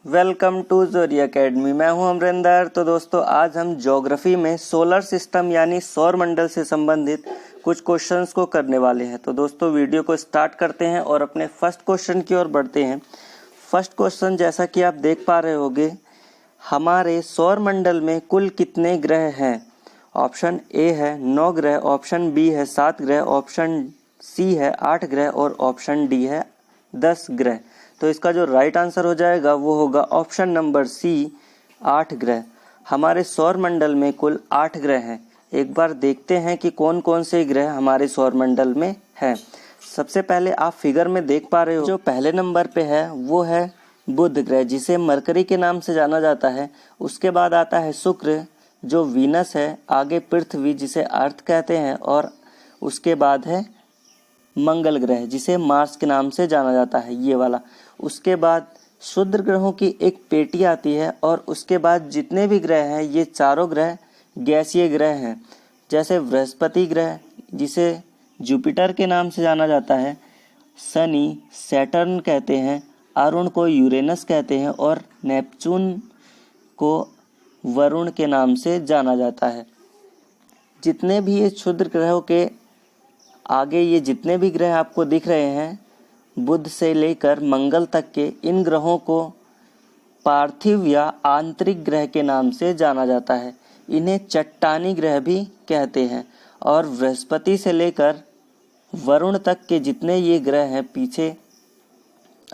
Welcome to जोरी academy. मैं हूं अमरिंदर। तो दोस्तों, आज हम ज्योग्राफी में सोलर सिस्टम यानी सौर मंडल से संबंधित कुछ क्वेश्चंस को करने वाले हैं। तो दोस्तों, वीडियो को स्टार्ट करते हैं और अपने फर्स्ट क्वेश्चन की ओर बढ़ते हैं। फर्स्ट क्वेश्चन, जैसा कि आप देख पा रहे होंगे, हमारे सौर मंडल में कुल कितने ग्रह हैं? ऑप्शन ए है 9 ग्रह, ऑप्शन बी है 7 ग्रह, ऑप्शन सी है 8 ग्रह और ऑप्शन डी है 10 ग्रह। तो इसका जो राइट आंसर हो जाएगा वो होगा ऑप्शन नंबर सी, 8 ग्रह। हमारे सौर मंडल में कुल 8 ग्रह हैं। एक बार देखते हैं कि कौन कौन से ग्रह हमारे सौर मंडल में हैं। सबसे पहले आप फिगर में देख पा रहे हो, जो पहले नंबर पे है वो है बुध ग्रह, जिसे मरकरी के नाम से जाना जाता है। उसके बाद आता है शुक्र, जो वीनस है। आगे पृथ्वी, जिसे अर्थ कहते हैं, और उसके बाद है मंगल ग्रह, जिसे मार्स के नाम से जाना जाता है, ये वाला। उसके बाद क्षुद्र ग्रहों की एक पेटी आती है, और उसके बाद जितने भी ग्रह हैं ये चारों ग्रह गैसीय ग्रह हैं। जैसे बृहस्पति ग्रह, जिसे जुपिटर के नाम से जाना जाता है, शनि सैटर्न कहते हैं, अरुण को यूरेनस कहते हैं और नेपच्यून को वरुण के नाम से जाना जाता है। जितने भी ये क्षुद्र ग्रहों के आगे ये जितने भी ग्रह आपको दिख रहे हैं, बुध से लेकर मंगल तक के, इन ग्रहों को पार्थिव या आंतरिक ग्रह के नाम से जाना जाता है। इन्हें चट्टानी ग्रह भी कहते हैं। और बृहस्पति से लेकर वरुण तक के जितने ये ग्रह हैं, पीछे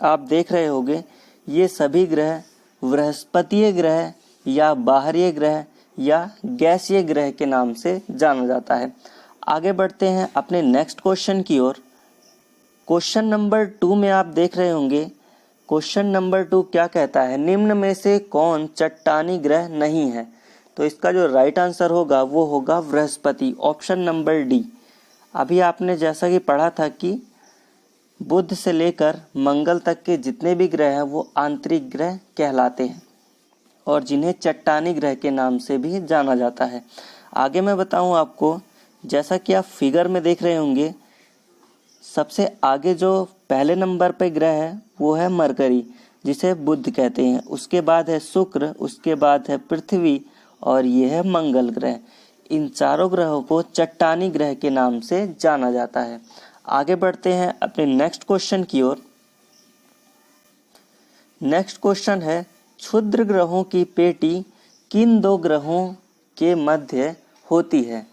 आप देख रहे होंगे, ये सभी ग्रह बृहस्पतीय ग्रह या बाहरीय ग्रह या गैसीय ग्रह के नाम से जाना जाता है। आगे बढ़ते हैं अपने नेक्स्ट क्वेश्चन की ओर। क्वेश्चन नंबर 2 में आप देख रहे होंगे, क्वेश्चन नंबर 2 क्या कहता है? निम्न में से कौन चट्टानी ग्रह नहीं है? तो इसका जो राइट आंसर होगा वो होगा बृहस्पति, ऑप्शन नंबर डी। अभी आपने जैसा कि पढ़ा था कि बुध से लेकर मंगल तक के जितने भी ग्रह हैं वो आंतरिक ग्रह कहलाते हैं और जिन्हें चट्टानी ग्रह के नाम से भी जाना जाता है। आगे मैं बताऊं आपको, जैसा कि आप फिगर में देख रहे होंगे, सबसे आगे जो पहले नंबर पे ग्रह है वो है मरकरी, जिसे बुध कहते हैं। उसके बाद है शुक्र, उसके बाद है पृथ्वी और ये है मंगल ग्रह। इन चारों ग्रहों को चट्टानी ग्रह के नाम से जाना जाता है। आगे बढ़ते हैं अपने नेक्स्ट क्वेश्चन की ओर। नेक्स्ट क्वेश्चन है, क्षुद्र ग्रहों की पेटी किन दो ग्रहों के मध्य होती है?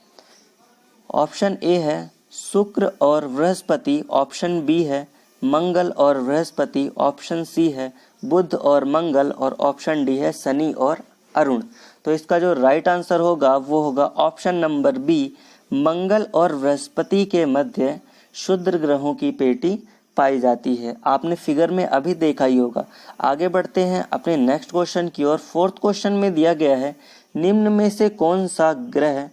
ऑप्शन ए है शुक्र और बृहस्पति, ऑप्शन बी है मंगल और बृहस्पति, ऑप्शन सी है बुध और मंगल और ऑप्शन डी है शनि और अरुण। तो इसका जो राइट आंसर होगा वो होगा ऑप्शन नंबर बी, मंगल और बृहस्पति के मध्य क्षुद्र ग्रहों की पेटी पाई जाती है। आपने फिगर में अभी देखा ही होगा। आगे बढ़ते हैं अपने नेक्स्ट क्वेश्चन की ओर। फोर्थ क्वेश्चन में दिया गया है, निम्न में से कौन सा ग्रह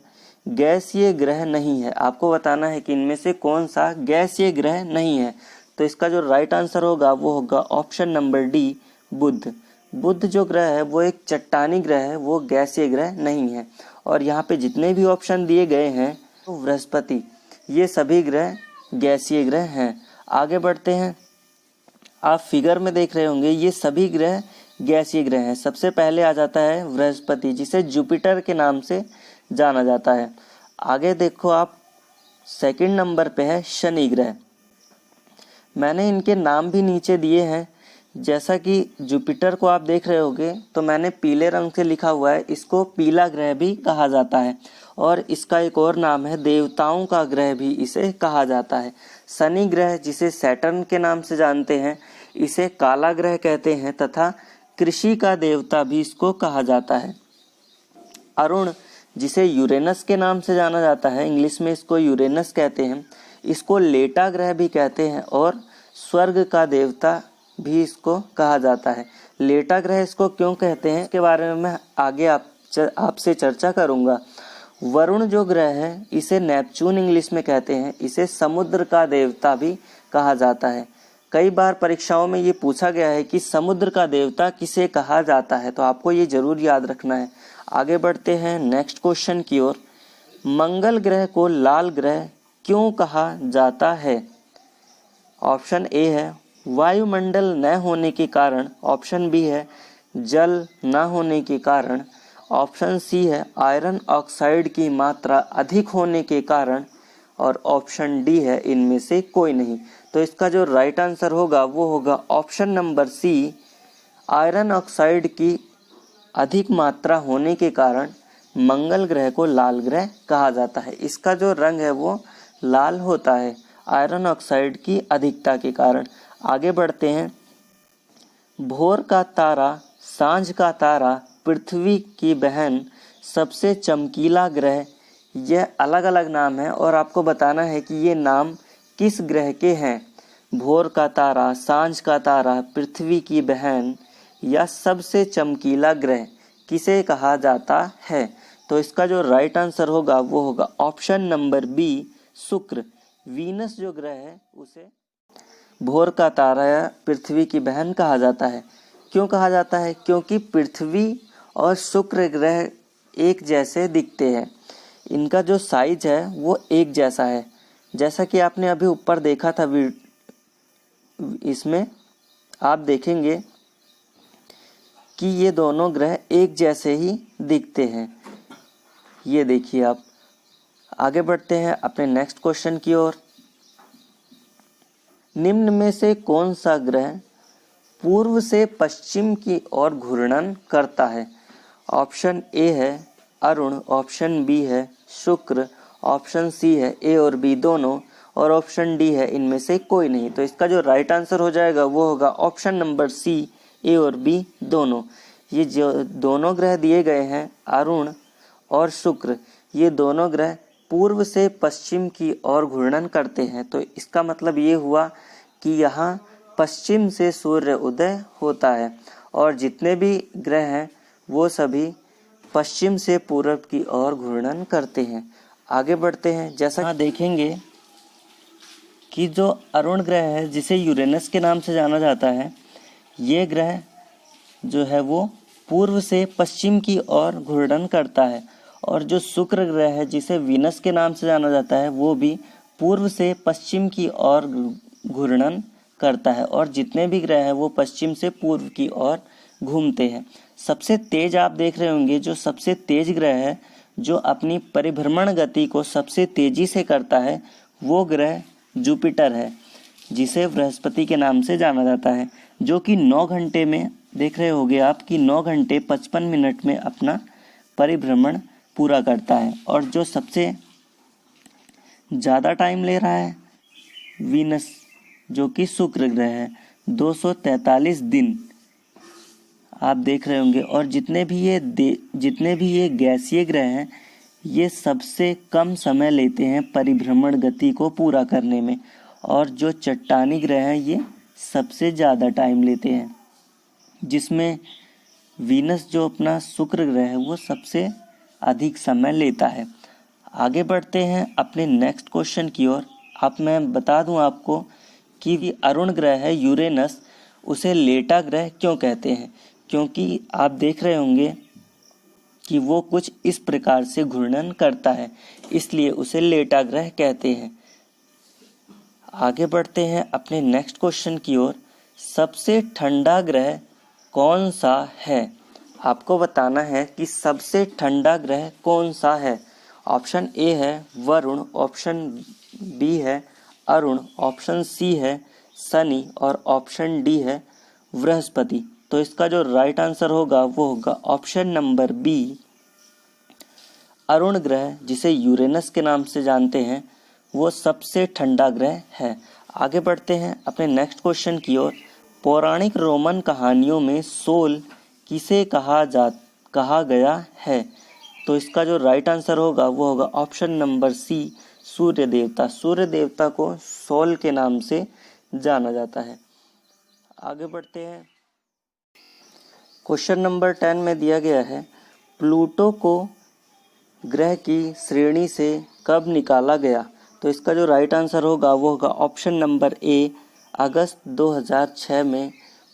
गैसीय ग्रह नहीं है? आपको बताना है कि इनमें से कौन सा गैसीय ग्रह नहीं है। तो इसका जो राइट आंसर होगा वो होगा ऑप्शन नंबर डी, बुध। बुध जो ग्रह है वो एक चट्टानी ग्रह है, वो गैसीय ग्रह नहीं है। और यहाँ पे जितने भी ऑप्शन दिए गए हैं, तो बृहस्पति, ये सभी ग्रह गैसीय ग्रह हैं। आगे बढ़ते हैं, आप फिगर में देख रहे होंगे, ये सभी ग्रह गैसीय ग्रह हैं। सबसे पहले आ जाता है बृहस्पति, जिसे जुपिटर के नाम से जाना जाता है। आगे देखो आप, सेकंड नंबर पे है शनि ग्रह। मैंने इनके नाम भी नीचे दिए हैं। जैसा कि जुपिटर को आप देख रहे होंगे, तो मैंने पीले रंग से लिखा हुआ है, इसको पीला ग्रह भी कहा जाता है। और इसका एक और नाम है देवताओं का ग्रह भी इसे कहा जाता है। शनि ग्रह, जिसे सैटर्न के नाम से जानते हैं, इसे काला ग्रह कहते हैं तथा कृषि का देवता भी इसको कहा जाता है। अरुण, जिसे यूरेनस के नाम से जाना जाता है, इंग्लिश में इसको यूरेनस कहते हैं, इसको लेटा ग्रह भी कहते हैं और स्वर्ग का देवता भी इसको कहा जाता है। लेटा ग्रह इसको क्यों कहते हैं, इसके बारे में मैं आगे आपसे चर्चा करूंगा। वरुण जो ग्रह है, इसे नेपच्यून इंग्लिश में कहते हैं, इसे समुद्र का देवता भी कहा जाता है। कई बार परीक्षाओं में ये पूछा गया है कि समुद्र का देवता किसे कहा जाता है, तो आपको ये जरूर याद रखना है। आगे बढ़ते हैं नेक्स्ट क्वेश्चन की ओर। मंगल ग्रह को लाल ग्रह क्यों कहा जाता है? ऑप्शन ए है वायुमंडल न होने के कारण, ऑप्शन बी है जल न होने के कारण, ऑप्शन सी है आयरन ऑक्साइड की मात्रा अधिक होने के कारण, और ऑप्शन डी है इनमें से कोई नहीं। तो इसका जो राइट आंसर होगा वो होगा option number C, iron oxide की अधिक मात्रा होने के कारण मंगल ग्रह को लाल ग्रह कहा जाता है। इसका जो रंग है वो लाल होता है आयरन ऑक्साइड की अधिकता के कारण। आगे बढ़ते हैं। भोर का तारा, सांझ का तारा, पृथ्वी की बहन, सबसे चमकीला ग्रह, यह अलग अलग नाम है और आपको बताना है कि ये नाम किस ग्रह के हैं। भोर का तारा, सांझ का तारा, पृथ्वी की बहन या सबसे चमकीला ग्रह किसे कहा जाता है। तो इसका जो राइट आंसर होगा वो होगा ऑप्शन नंबर बी, शुक्र। वीनस जो ग्रह है उसे भोर का तारा या पृथ्वी की बहन कहा जाता है। क्यों कहा जाता है? क्योंकि पृथ्वी और शुक्र ग्रह एक जैसे दिखते हैं। इनका जो साइज है वो एक जैसा है। जैसा कि आपने अभी ऊपर देखा था, इसमें आप देखेंगे कि ये दोनों ग्रह एक जैसे ही दिखते हैं। ये देखिए आप। आगे बढ़ते हैं अपने नेक्स्ट क्वेश्चन की ओर। निम्न में से कौन सा ग्रह पूर्व से पश्चिम की ओर घूर्णन करता है? ऑप्शन ए है अरुण, ऑप्शन बी है शुक्र, ऑप्शन सी है ए और बी दोनों, और ऑप्शन डी है इनमें से कोई नहीं। तो इसका जो राइट आंसर हो जाएगा वो होगा ऑप्शन नंबर सी, ए और बी दोनों। ये जो दोनों ग्रह दिए गए हैं अरुण और शुक्र, ये दोनों ग्रह पूर्व से पश्चिम की ओर घूर्णन करते हैं। तो इसका मतलब ये हुआ कि यहाँ पश्चिम से सूर्य उदय होता है और जितने भी ग्रह हैं वो सभी पश्चिम से पूर्व की ओर घूर्णन करते हैं। आगे बढ़ते हैं। जैसा देखेंगे कि जो अरुण ग्रह है जिसे यूरेनस के नाम से जाना जाता है, ये ग्रह जो है वो पूर्व से पश्चिम की ओर घूर्णन करता है, और जो शुक्र ग्रह है जिसे वीनस के नाम से जाना जाता है वो भी पूर्व से पश्चिम की ओर घूर्णन करता है, और जितने भी ग्रह हैं वो पश्चिम से पूर्व की ओर घूमते हैं। सबसे तेज आप देख रहे होंगे, जो सबसे तेज ग्रह है जो अपनी परिभ्रमण गति को सबसे तेजी से करता है वो ग्रह जुपिटर है, जिसे बृहस्पति के नाम से जाना जाता है, जो कि 9 घंटे में देख रहे होंगे आप कि 9 घंटे 55 मिनट में अपना परिभ्रमण पूरा करता है। और जो सबसे ज़्यादा टाइम ले रहा है वीनस, जो कि शुक्र ग्रह है, 243 दिन आप देख रहे होंगे। और जितने भी ये गैसीय ग्रह हैं ये सबसे कम समय लेते हैं परिभ्रमण गति को पूरा करने में, और जो चट्टानी ग्रह हैं ये सबसे ज़्यादा टाइम लेते हैं, जिसमें वीनस जो अपना शुक्र ग्रह है वो सबसे अधिक समय लेता है। आगे बढ़ते हैं अपने नेक्स्ट क्वेश्चन की ओर। अब मैं बता दूं आपको कि अरुण ग्रह है यूरेनस, उसे लेटा ग्रह क्यों कहते हैं? क्योंकि आप देख रहे होंगे कि वो कुछ इस प्रकार से घूर्णन करता है, इसलिए उसे लेटा ग्रह कहते हैं। आगे बढ़ते हैं अपने नेक्स्ट क्वेश्चन की ओर। सबसे ठंडा ग्रह कौन सा है? आपको बताना है कि सबसे ठंडा ग्रह कौन सा है। ऑप्शन ए है वरुण, ऑप्शन बी है अरुण, ऑप्शन सी है शनि, और ऑप्शन डी है बृहस्पति। तो इसका जो राइट आंसर होगा वो होगा ऑप्शन नंबर बी, अरुण ग्रह, जिसे यूरेनस के नाम से जानते हैं, वो सबसे ठंडा ग्रह है। आगे बढ़ते हैं अपने नेक्स्ट क्वेश्चन की ओर। पौराणिक रोमन कहानियों में सोल किसे कहा गया है? तो इसका जो राइट आंसर होगा वो होगा ऑप्शन नंबर सी, सूर्य देवता। सूर्य देवता को सोल के नाम से जाना जाता है। आगे बढ़ते हैं। क्वेश्चन नंबर 10 में दिया गया है, प्लूटो को ग्रह की श्रेणी से कब निकाला गया? तो इसका जो राइट आंसर होगा वो होगा ऑप्शन नंबर ए, अगस्त 2006 में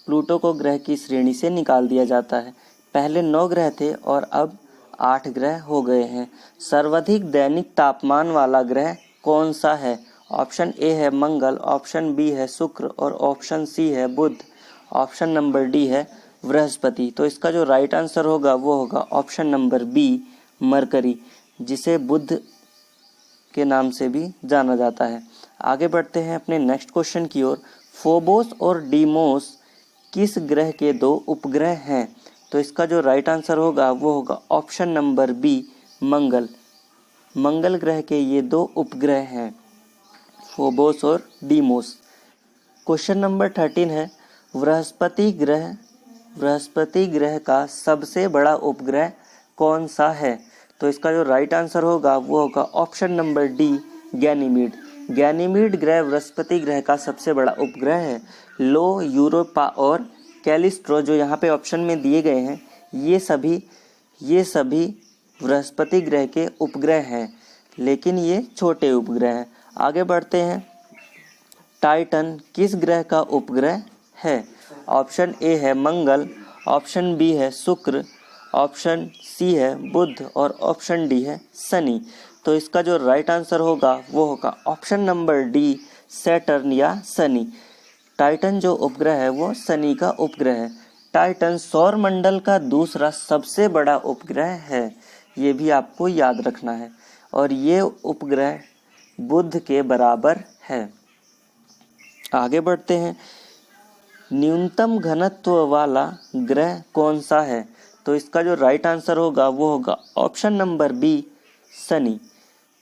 प्लूटो को ग्रह की श्रेणी से निकाल दिया जाता है। पहले 9 ग्रह थे और अब 8 ग्रह हो गए हैं। सर्वाधिक दैनिक तापमान वाला ग्रह कौन सा है? ऑप्शन ए है मंगल, ऑप्शन बी है शुक्र, और ऑप्शन सी है बुध, ऑप्शन नंबर डी है बृहस्पति। तो इसका जो राइट आंसर होगा वो होगा ऑप्शन नंबर बी मरकरी, जिसे बुध के नाम से भी जाना जाता है। आगे बढ़ते हैं अपने नेक्स्ट क्वेश्चन की ओर। फोबोस और डीमोस किस ग्रह के दो उपग्रह हैं? तो इसका जो राइट आंसर होगा वो होगा ऑप्शन नंबर बी मंगल। मंगल ग्रह के ये दो उपग्रह हैं, फोबोस और डीमोस। क्वेश्चन नंबर 13 है, बृहस्पति ग्रह का सबसे बड़ा उपग्रह कौन सा है? तो इसका जो राइट आंसर होगा वो होगा option number D Ganymede. Ganymede ग्रह बृहस्पति ग्रह का सबसे बड़ा उपग्रह है। लो, यूरोपा और कैलिस्ट्रो जो यहाँ पे ऑप्शन में दिए गए हैं, ये सभी बृहस्पति ग्रह के उपग्रह हैं, लेकिन ये छोटे उपग्रह हैं। आगे बढ़ते हैं। टाइटन किस ग्रह का उपग्रह है? ऑप्शन ए है मंगल, ऑप्शन बी है शुक्र, ऑप्शन सी है बुध और ऑप्शन डी है शनि। तो इसका जो राइट आंसर होगा वो होगा ऑप्शन नंबर डी सैटर्न या शनि। टाइटन जो उपग्रह है वो शनि का उपग्रह है। टाइटन सौर मंडल का दूसरा सबसे बड़ा उपग्रह है, ये भी आपको याद रखना है, और ये उपग्रह बुध के बराबर है। आगे बढ़ते हैं। न्यूनतम घनत्व वाला ग्रह कौन सा है? तो इसका जो राइट आंसर होगा वो होगा ऑप्शन नंबर बी शनि,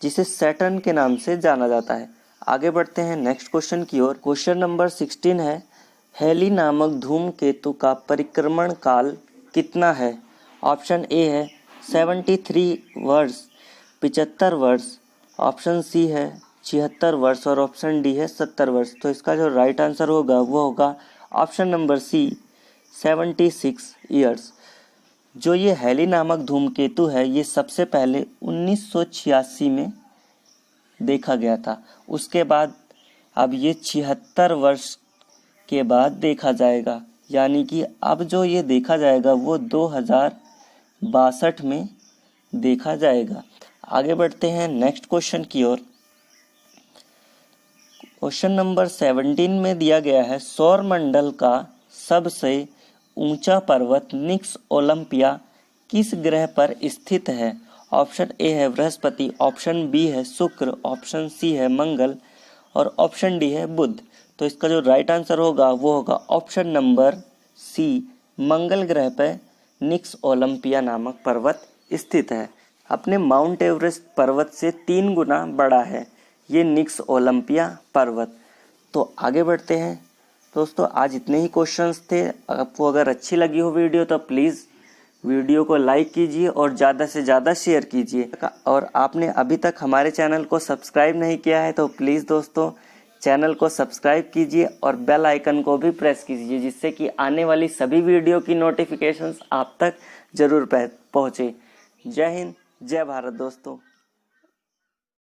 जिसे सैटर्न के नाम से जाना जाता है। आगे बढ़ते हैं नेक्स्ट क्वेश्चन की ओर। क्वेश्चन नंबर 16 है, हेली नामक धूमकेतु का परिक्रमण काल कितना है? ऑप्शन ए है 73 वर्ष, 75 वर्ष, ऑप्शन सी है 76 वर्ष और ऑप्शन डी है 70 वर्ष। तो इसका जो राइट आंसर होगा वो होगा ऑप्शन नंबर सी 76 ईयर्स। जो ये हेली नामक धूमकेतु है, ये सबसे पहले 1986 में देखा गया था। उसके बाद अब ये 76 वर्ष के बाद देखा जाएगा, यानी कि अब जो ये देखा जाएगा वो 2062 में देखा जाएगा। आगे बढ़ते हैं नेक्स्ट क्वेश्चन की ओर। क्वेश्चन नंबर 17 में दिया गया है, सौर मंडल का सबसे ऊंचा पर्वत निक्स ओलंपिया किस ग्रह पर स्थित है? ऑप्शन ए है बृहस्पति, ऑप्शन बी है शुक्र, ऑप्शन सी है मंगल और ऑप्शन डी है बुध। तो इसका जो राइट आंसर होगा वो होगा ऑप्शन नंबर सी मंगल ग्रह पर निक्स ओलंपिया नामक पर्वत स्थित है। अपने माउंट एवरेस्ट पर्वत से 3 गुना बड़ा है ये निक्स ओलंपिया पर्वत। तो आगे बढ़ते हैं दोस्तों, आज इतने ही क्वेश्चंस थे। आपको अगर अच्छी लगी हो वीडियो तो प्लीज़ वीडियो को लाइक कीजिए और ज़्यादा से ज़्यादा शेयर कीजिए। और आपने अभी तक हमारे चैनल को सब्सक्राइब नहीं किया है तो प्लीज़ दोस्तों चैनल को सब्सक्राइब कीजिए और बेल आइकन को भी प्रेस कीजिए, जिससे कि आने वाली सभी वीडियो की नोटिफिकेशंस आप तक ज़रूर पहुँचे। जय हिंद, जय भारत दोस्तों।